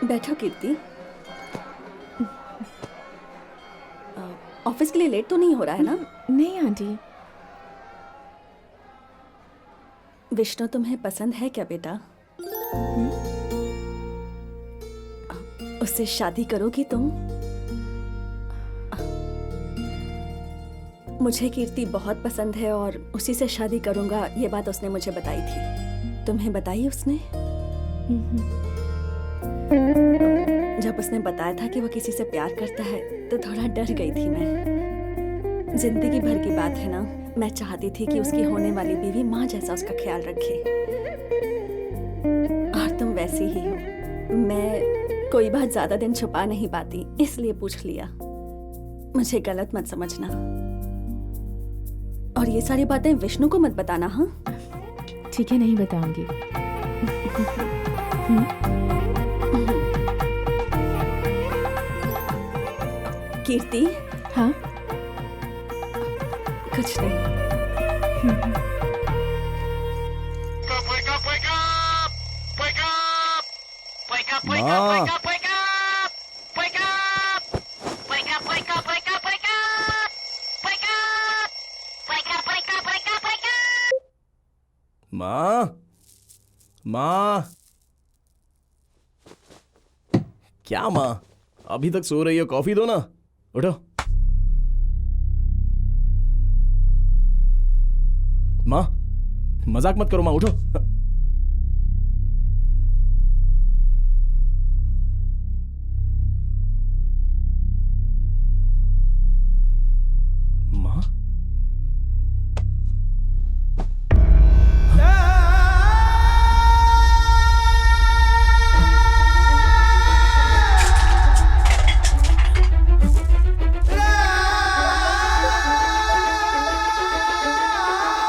बैठो कीर्ति। ऑफिस के लिए लेट तो नहीं हो रहा है ना? नहीं आंटी। विष्णु तुम्हें पसंद है क्या बेटा? उससे शादी करोगी तुम? मुझे कीर्ति बहुत पसंद है और उसी से शादी करूंगा, ये बात उसने मुझे बताई थी। तुम्हें बताई उसने? जब उसने बताया था कि वो किसी से प्यार करता है तो थोड़ा डर गई थी मैं। जिंदगी भर की बात है ना, मैं चाहती थी कि उसकी होने वाली बीवी माँ जैसा उसका ख्याल रखे। और तुम वैसी ही हो। मैं कोई बात ज्यादा दिन छुपा नहीं पाती, इसलिए पूछ लिया। मुझे गलत मत समझना। और ये सारी बातें विष्णु को मत बताना। हाँ ठीक है, नहीं बताऊंगी। कीर्ति। हाँ कुछ नहीं। माँ, माँ, क्या माँ, अभी तक सो रही हो? कॉफी दो ना, उठो। माँ, मजाक मत करो माँ, उठो। माँ,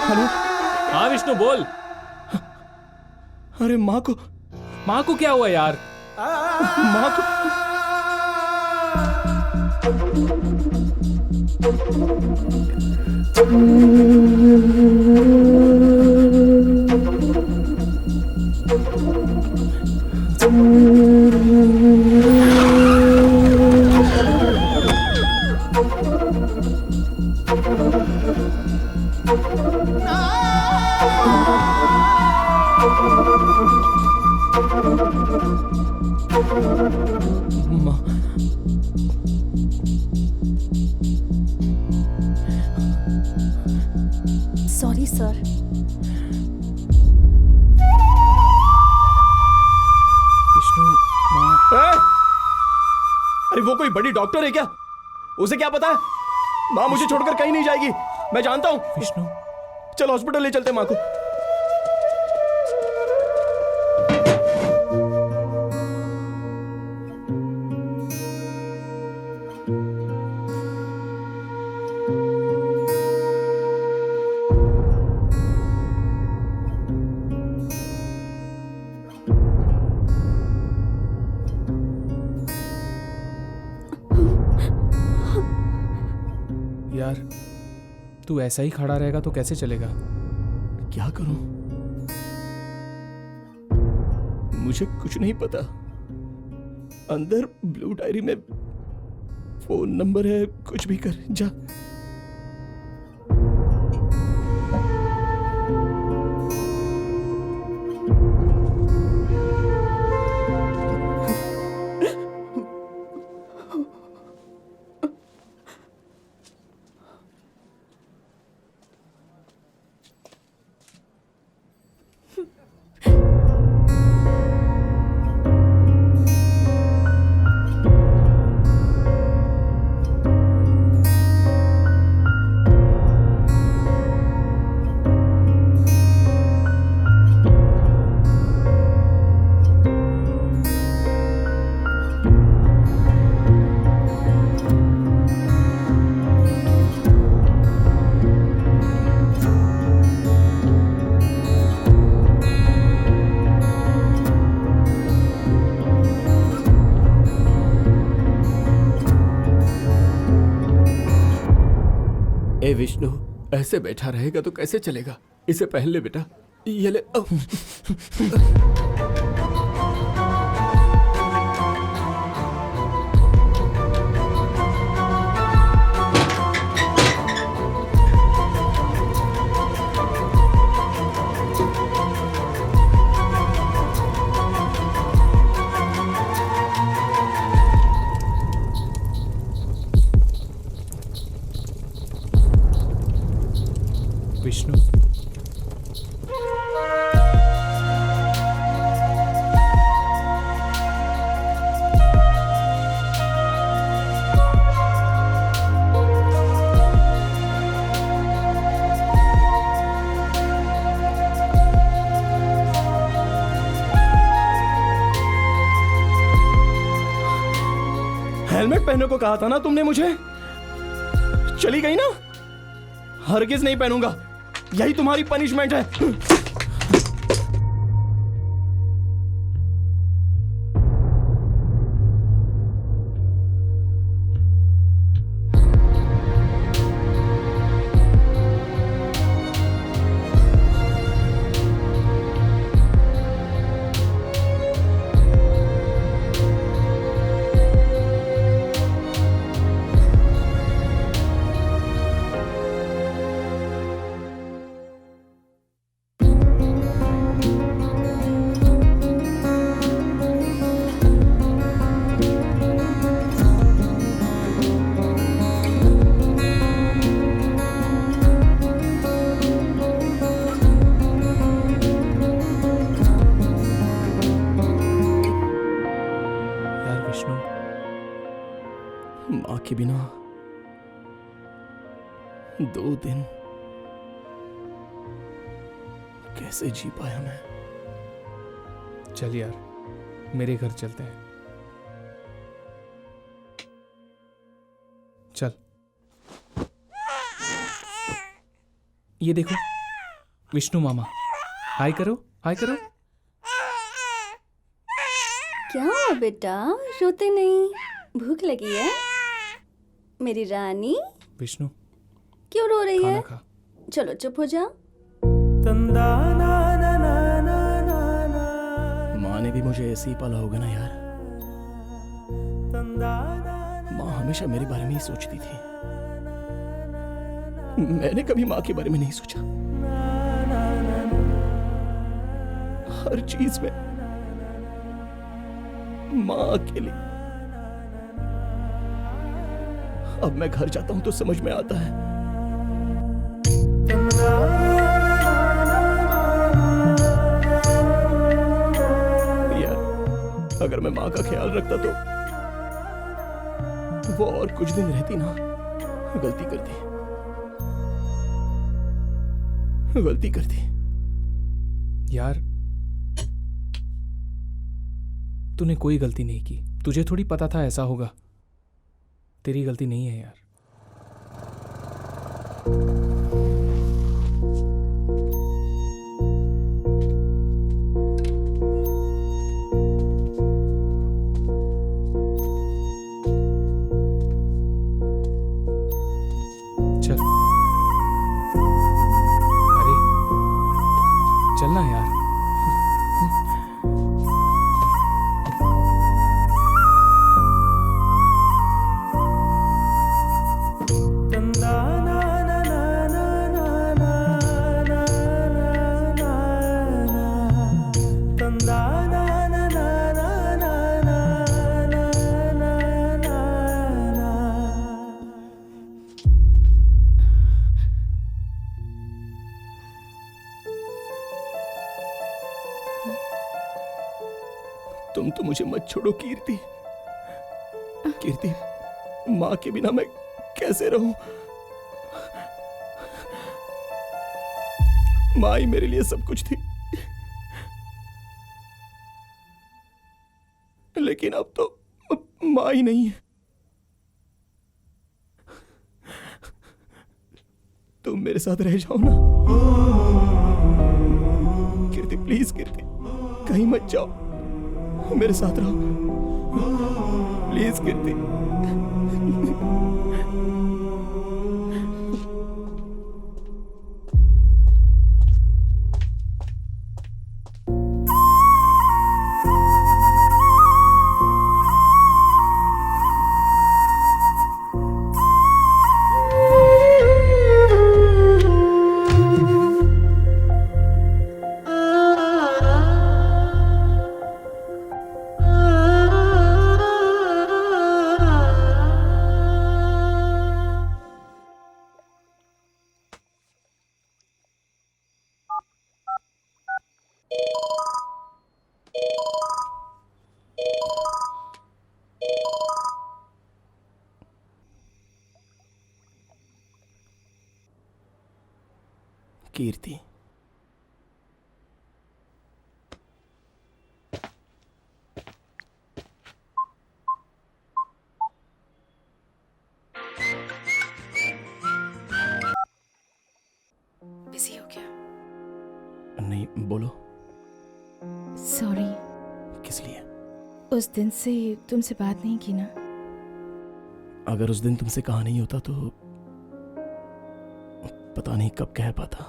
हेलो। हाँ विष्णु बोल। अरे माँ को क्या हुआ यार? माँ को माँ, सॉरी सर। विष्णु माँ। अरे वो कोई बड़ी डॉक्टर है क्या? उसे क्या पता है? माँ मुझे छोड़कर कहीं नहीं जाएगी, मैं जानता हूँ। विष्णु चल हॉस्पिटल ले चलते माँ को। यार तू ऐसा ही खड़ा रहेगा तो कैसे चलेगा? क्या करूं? मुझे कुछ नहीं पता। अंदर ब्लू डायरी में फोन नंबर है, कुछ भी कर जा। ए विष्णु, ऐसे बैठा रहेगा तो कैसे चलेगा? इसे पहन ले बेटा, ये ले। पहनने को कहा था ना तुमने मुझे। चली गई ना। हरगिज नहीं पहनूंगा, यही तुम्हारी पनिशमेंट है। यार विष्णु, माँ के बिना 2 दिन कैसे जी पाया मैं। चल यार, मेरे घर चलते हैं। चल। ये देखो, विष्णु मामा। हाय करो, हाय करो। क्या हुआ बेटा, रोते नहीं? भूख लगी है मेरी रानी? विष्णु, क्यों रो रही खाना है? खा। चलो चुप हो जाओ। माँ ने भी मुझे ऐसे ही पाला होगा ना यार। माँ हमेशा मेरे बारे में ही सोचती थी, मैंने कभी माँ के बारे में नहीं सोचा। हर चीज में माँ अकेली। अब मैं घर जाता हूं तो समझ में आता है यार, अगर मैं माँ का ख्याल रखता तो वो और कुछ दिन रहती ना। गलती करती। यार, तूने कोई गलती नहीं की। तुझे थोड़ी पता था ऐसा होगा। तेरी गलती नहीं है यार। चल। अरे चलना यार। तुम तो मुझे मत छोड़ो कीर्ति। कीर्ति, माँ के बिना मैं कैसे रहूं? माँ ही मेरे लिए सब कुछ थी, लेकिन अब तो माँ ही नहीं है। तुम मेरे साथ रह जाओ ना कीर्ति, प्लीज कीर्ति, कहीं मत जाओ, मेरे साथ रहो प्लीज कीर्ति। कीर्ति, बोलो। सॉरी, किस लिए? उस दिन से तुमसे बात नहीं की ना। अगर उस दिन तुमसे कहा नहीं होता तो पता नहीं कब कह पाता।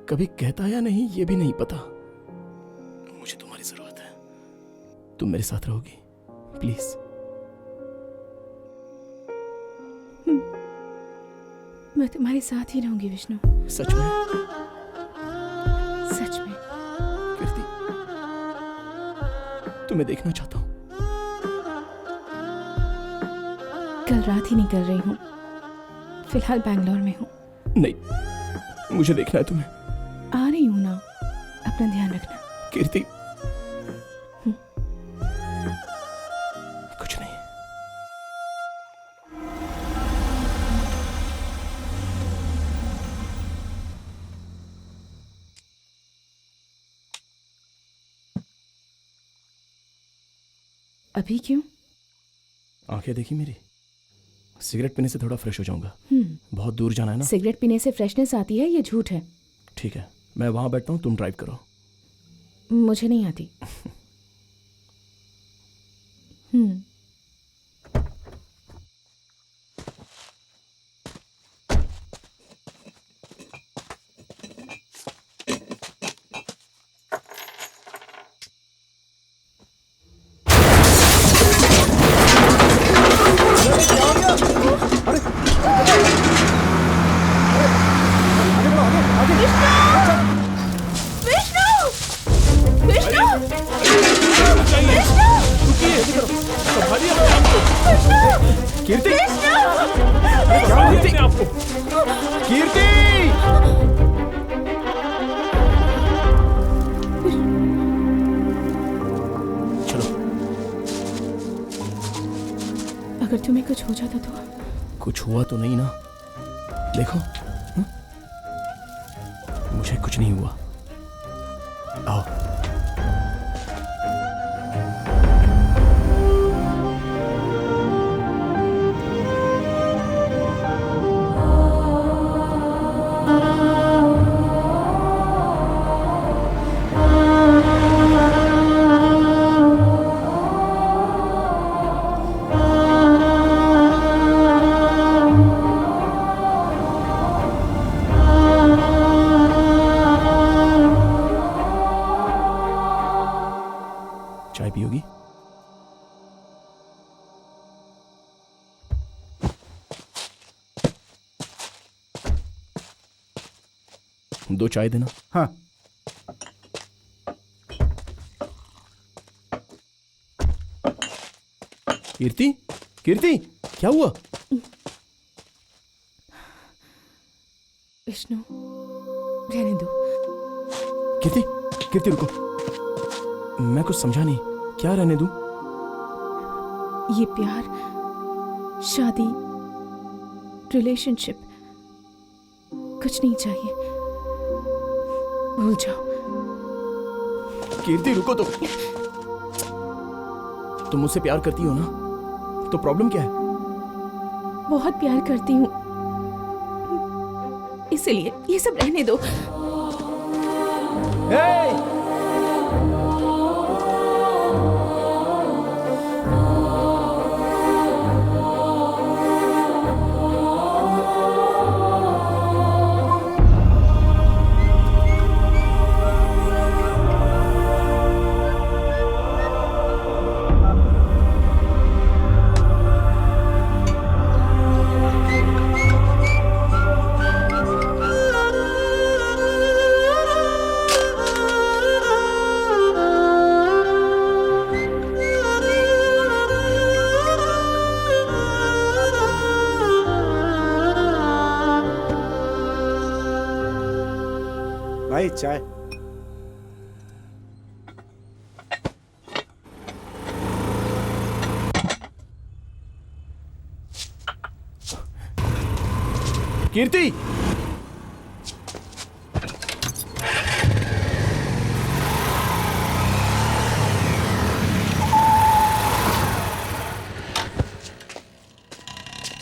कभी कहता या नहीं ये भी नहीं पता। मुझे तुम्हारी जरूरत है। तुम मेरे साथ रहोगी प्लीज? मैं तुम्हारे साथ ही रहूंगी विष्णु। सच में? सच में। कीर्ति, तुम्हें देखना चाहता हूं। कल रात ही निकल रही हूँ, फिलहाल बैंगलोर में हूँ। नहीं, मुझे देखना है तुम्हें। आ रही हूँ ना, अपना ध्यान रखना। कीर्ति, कुछ नहीं। अभी क्यों? आंखें देखी मेरी? सिगरेट पीने से थोड़ा फ्रेश हो जाऊंगा। बहुत दूर जाना है ना। सिगरेट पीने से फ्रेशनेस आती है, ये झूठ है। ठीक है, मैं वहां बैठता हूं, तुम ड्राइव करो। मुझे नहीं आती। कीर्ति, आपको कीर्ति, चलो। अगर तुम्हें कुछ हो जाता तो? कुछ हुआ तो नहीं ना? देखो, मुझे कुछ नहीं हुआ। आओ। चाय पियोगी? दो चाय देना। हाँ। कीर्ति, कीर्ति, क्या हुआ? विष्णु, रहने दो। कीर्ति, कीर्ति रुको, मैं कुछ समझा नहीं। क्या रहने दूं? ये प्यार, शादी, रिलेशनशिप कुछ नहीं चाहिए, भूल जाओ। कीर्ति रुको तो। तुम मुझसे प्यार करती हो ना, तो प्रॉब्लम क्या है? बहुत प्यार करती हूँ, इसलिए ये सब रहने दो। भाई चाय। कीर्ति,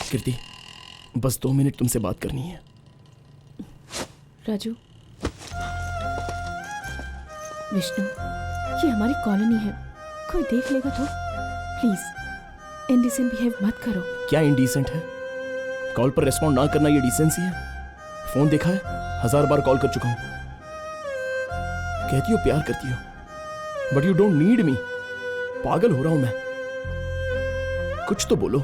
कीर्ति, बस 2 मिनट तुमसे बात करनी है। राजू, विष्णु, ये हमारी कॉलोनी है, कोई देख लेगा तो। प्लीज इंडिसेंट बिहेव मत करो। क्या इंडिसेंट है? कॉल पर रिस्पॉन्ड ना करना ये डिसेंसी है? फोन देखा है, 1000 बार कॉल कर चुका हूं। कहती हो प्यार करती हो, but you don't need me. पागल हो रहा हूं मैं, कुछ तो बोलो।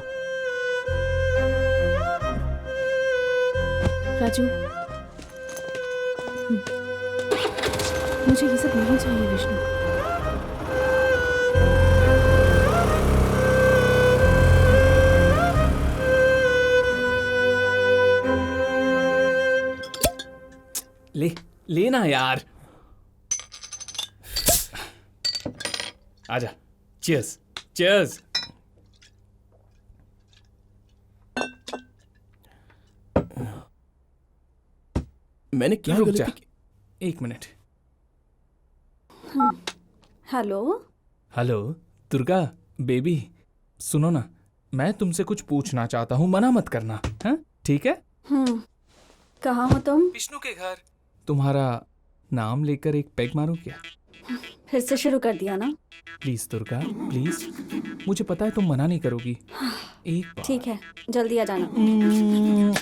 राजू, मुझे ये सब नहीं चाहिए विष्णु। लेना यार। आजा, चीयर्स चीयर्स। मैंने क्या रुक गलती जा, की? 1 minute. Hello. Hello Durga baby, सुनो ना, मैं तुमसे कुछ पूछना चाहता हूँ, मना मत करना, हाँ? ठीक है? कहाँ हो तुम? विष्णु के घर। तुम्हारा नाम लेकर एक पैग मारूं क्या? फिर से शुरू कर दिया ना? प्लीज दुर्गा प्लीज, मुझे पता है तुम मना नहीं करोगी। एक बार। ठीक है, जल्दी आ जाना।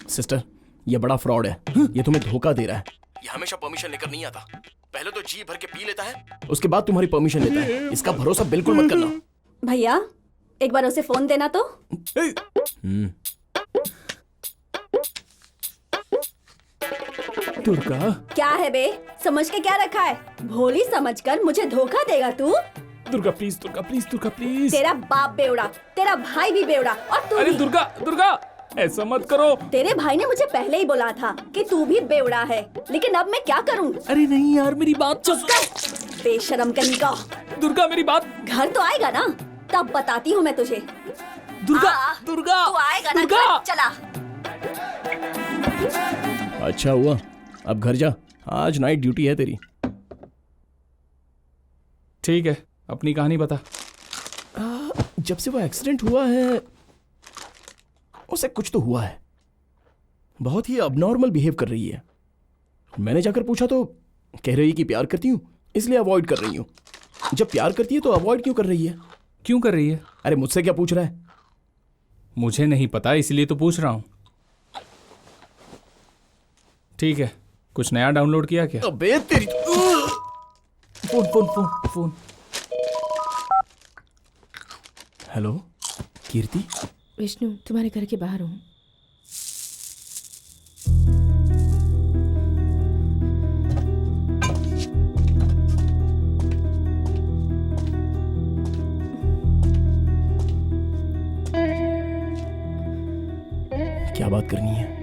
सिस्टर, ये बड़ा फ्रॉड है। ये तुम्हें धोखा दे रहा है। ये हमेशा परमिशन लेकर नहीं आता। पहले तो जी भर के पी लेता है, उसके बाद तुम्हारी परमिशन लेता है। इसका भरोसा बिल्कुल मत करना। भैया, एक बार उसे फोन देना तो। दुर्गा, क्या है बे, समझ के क्या रखा है? भोली समझकर मुझे धोखा देगा तू? Durga please, Durga please, Durga please. तेरा बाप बेवड़ा, तेरा भाई भी बेवड़ा, और तू अरे भी। दुर्गा, दुर्गा ऐसा मत करो। तेरे भाई ने मुझे पहले ही बोला था कि तू भी बेवड़ा है, लेकिन अब मैं क्या करूं? अरे नहीं यार, मेरी बात तो चुप कर, बेशरम कहीं का। दुर्गा मेरी बात। घर तो आएगा ना, तब बताती हूँ मैं तुझे। दुर्गा, हाँ, दुर्गा तू आएगा ना दुर्गा। घर? चला। अच्छा हुआ, अब घर जा, आज नाइट ड्यूटी है तेरी। ठीक है, अपनी कहानी बता। जब से वो एक्सीडेंट हुआ है, उसे कुछ तो हुआ है। बहुत ही अबनॉर्मल बिहेव कर रही है। मैंने जाकर पूछा तो कह रही कि प्यार करती हूँ, इसलिए अवॉइड कर रही हूँ। जब प्यार करती है तो अवॉइड क्यों कर रही है? क्यों कर रही है? अरे मुझसे क्या पूछ रहा है? मुझे नहीं पता, इसलिए तो पूछ रहा हूँ। ठीक है, कुछ नया डाउनलोड किया क्या? अबे तेरी phone phone phone phone. Hello Kirti. Vishnu, तुम्हारे घर के बाहर हूँ। क्या बात करनी है?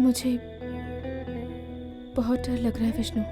मुझे बहुत डर लग रहा है विष्णु।